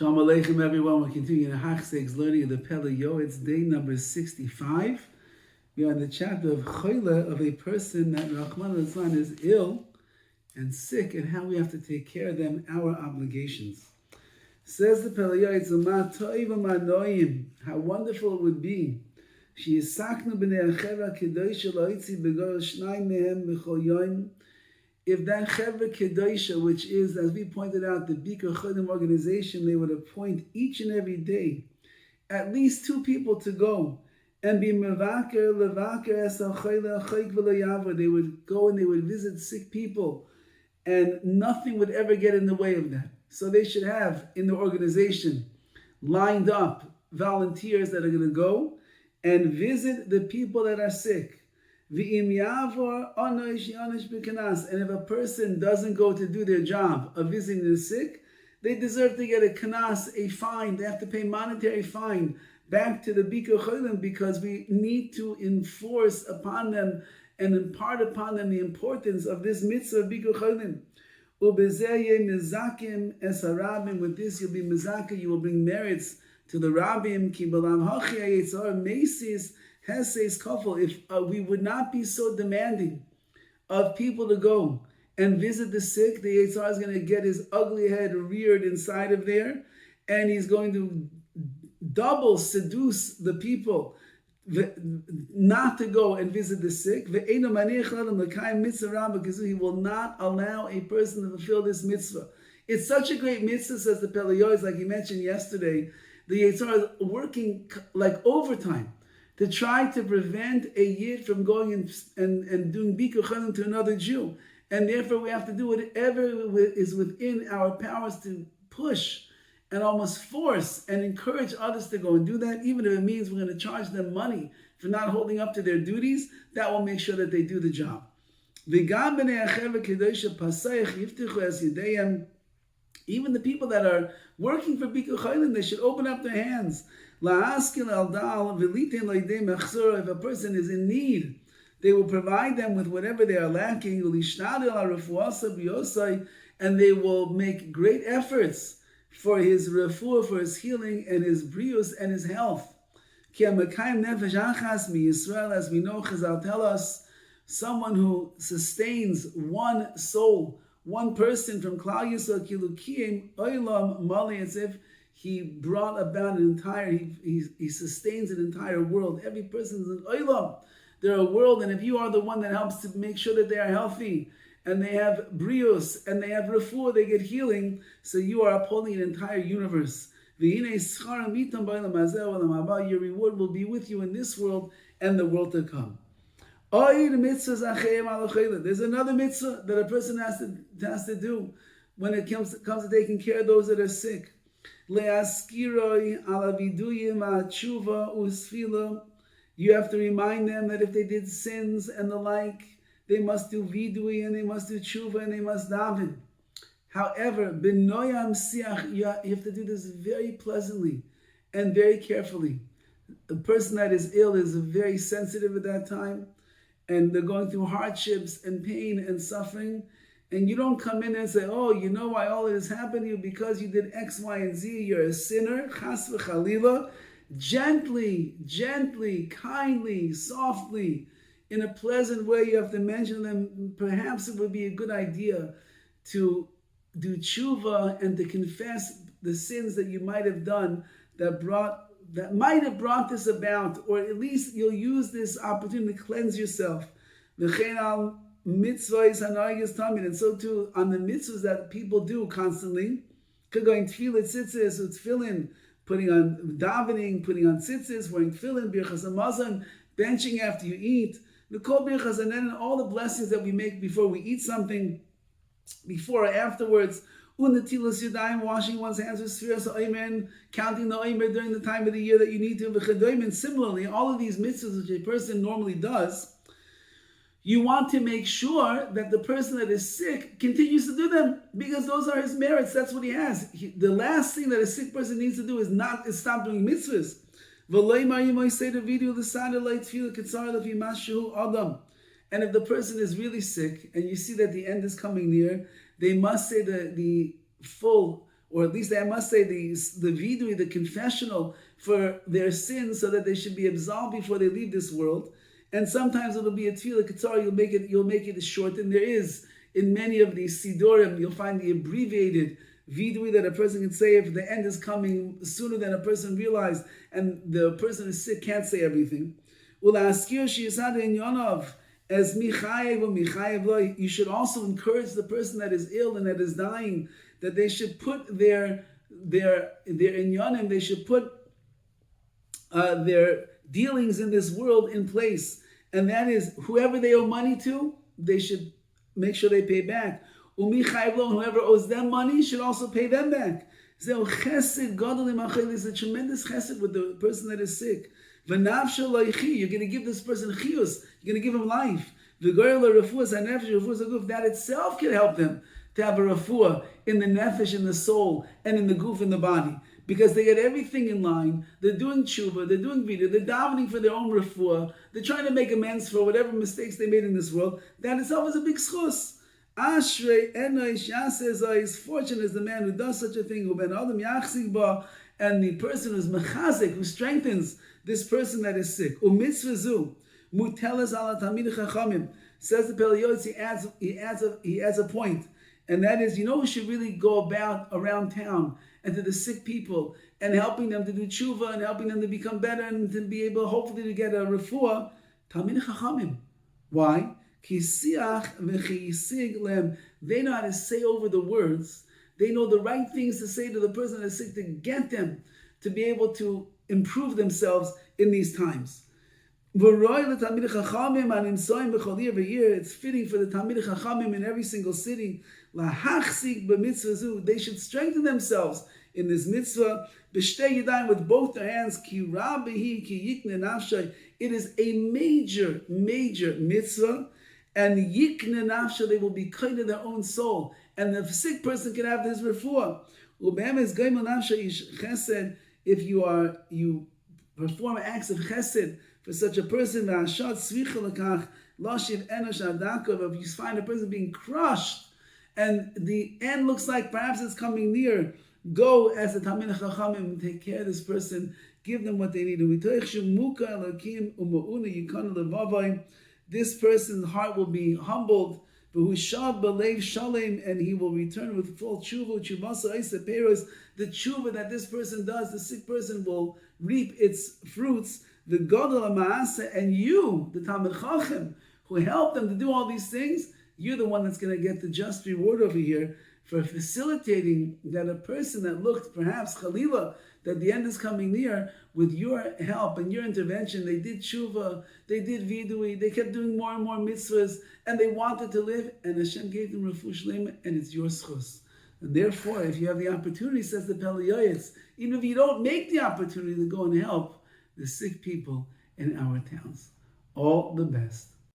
Shalom Aleichem, everyone. We're continuing Hachseg's learning of the Pele Yoetz, day number 65. We are in the chapter of Choleh, of a person that Rahman al-Zlan is ill and sick, and how we have to take care of them, our obligations. Says the Pele Yoetz, how wonderful it would be. She is saknu b'nei achera kedosha loitzi b'gor shnai mehem b'chol yoyim. If that Chevra Kedosha, which is, as we pointed out, the Bikur Chodim organization, they would appoint each and every day at least 2 people to go and be mevaker, levaker, esal choyle, choyk v'lo. They would go and they would visit sick people, and nothing would ever get in the way of that. So they should have in the organization lined up volunteers that are going to go and visit the people that are sick. And if a person doesn't go to do their job of visiting the sick, they deserve to get a kanas, a fine. They have to pay monetary fine back to the Bikur Cholim, because we need to enforce upon them and impart upon them the importance of this mitzvah of Bikur Cholim. With this you'll be mizaka, you will bring merits to the Rabbim. If we would not be so demanding of people to go and visit the sick, the Yetzirah is going to get his ugly head reared inside of there, and he's going to double seduce the people not to go and visit the sick. He will not allow a person to fulfill this mitzvah. It's such a great mitzvah, says the Pele Yoetz, like he mentioned yesterday. The Yetzirah is working like overtime to try to prevent a Yid from going and doing Bikur Cholim to another Jew. And therefore we have to do whatever is within our powers to push and almost force and encourage others to go and do that, even if it means we're going to charge them money for not holding up to their duties. That will make sure that they do the job. Even the people that are working for Bikur Cholim, they should open up their hands. If a person is in need, they will provide them with whatever they are lacking, and they will make great efforts for his refuah, for his healing, and his brius, and his health. As we know, Chazal tell us, someone who sustains one soul, one person from Klal Yisrael, Kilukiyim, Olam, Mali, as if he brought about an entire, he sustains an entire world. Every person is an Olam. They're a world, and if you are the one that helps to make sure that they are healthy, and they have brios, and they have refuah, they get healing, so you are upholding an entire universe. Your reward will be with you in this world and the world to come. There's another mitzvah that a person has to do when it comes to taking care of those that are sick. You have to remind them that if they did sins and the like, they must do vidui, and they must do tshuva, and they must daven. However, b'noyam siach, you have to do this very pleasantly and very carefully. The person that is ill is very sensitive at that time, and they're going through hardships and pain and suffering. And you don't come in and say, oh, you know why all of this happened to you? Because you did X, Y, and Z. You're a sinner. Chas v'chalila. Gently, kindly, softly, in a pleasant way, you have to mention them. Perhaps it would be a good idea to do tshuva and to confess the sins that you might have done that might have brought this about, or at least you'll use this opportunity to cleanse yourself. Mitzvahs and so too on the mitzvahs that people do constantly, going tefillah, tzitzis, tefillin, putting on davening, putting on tzitzis, wearing tefillin, birchas hamazon, benching after you eat, the kol birchas, and then all the blessings that we make before we eat something, before or afterwards, unatilas yadayim, washing one's hands with sfiras ha'omer, counting the omer during the time of the year that you need to, and similarly, all of these mitzvahs which a person normally does, you want to make sure that the person that is sick continues to do them, because those are his merits. That's what he has. The last thing that a sick person needs to do is stop doing mitzvahs. And if the person is really sick and you see that the end is coming near, they must say the full or at least I must say the vidui, the confessional for their sins, so that they should be absolved before they leave this world. And sometimes it'll be a tefillah ketzar. You'll make it short, and there is in many of these sidorim you'll find the abbreviated vidui that a person can say if the end is coming sooner than a person realized, and the person is sick can't say everything. As you should also encourage the person that is ill and that is dying that they should put their inyanim, they should put their dealings in this world in place, and that is whoever they owe money to, they should make sure they pay back. Whoever owes them money should also pay them back. There's a tremendous chesed with the person that is sick. You're going to give this person chiyus. You're going to give him life. That itself can help them to have a refuah in the nefesh, in the soul, and in the goof, in the body. Because they get everything in line. They're doing tshuva, they're doing vidya, they're davening for their own refuah. They're trying to make amends for whatever mistakes they made in this world. That itself is a big schus. Ashrei enoish yaseh is fortunate is the man who does such a thing, who ben adam yachzik ba, and the person who's mechazik, who strengthens this person that is sick. Umitzvah zu mutelas ala tamid chachamim, says the Pele Yoetz. He adds a point, and that is, who should really go about around town and to the sick people and helping them to do tshuva and helping them to become better and to be able, hopefully, to get a refuah. Tamid chachamim. Why? They know how to say over the words. They know the right things to say to the person that is sick to get them to be able to improve themselves in these times. It's fitting for the Talmid Chachamim in every single city. They should strengthen themselves in this mitzvah with both their hands. It is a major, major mitzvah. And yikne nafsha, they will be kind of their own soul, and the sick person can have this refuah. If you perform acts of chesed for such a person, if you find a person being crushed and the end looks like perhaps it's coming near, go as the Talmid Chachamim and take care of this person, give them what they need. This person's heart will be humbled, and he will return with full tshuva. The tshuva that this person does, the sick person will reap its fruits. The gadol ha'maaseh, and you, the Talmid Chacham, who helped them to do all these things, you're the one that's going to get the just reward over here for facilitating that a person that looked perhaps chalila, that the end is coming near, with your help and your intervention, they did tshuva, they did vidui, they kept doing more and more mitzvahs, and they wanted to live, and Hashem gave them refuah shlema, and it's your schus. And therefore, if you have the opportunity, says the Pele Yoetz, even if you don't make the opportunity to go and help the sick people in our towns, all the best.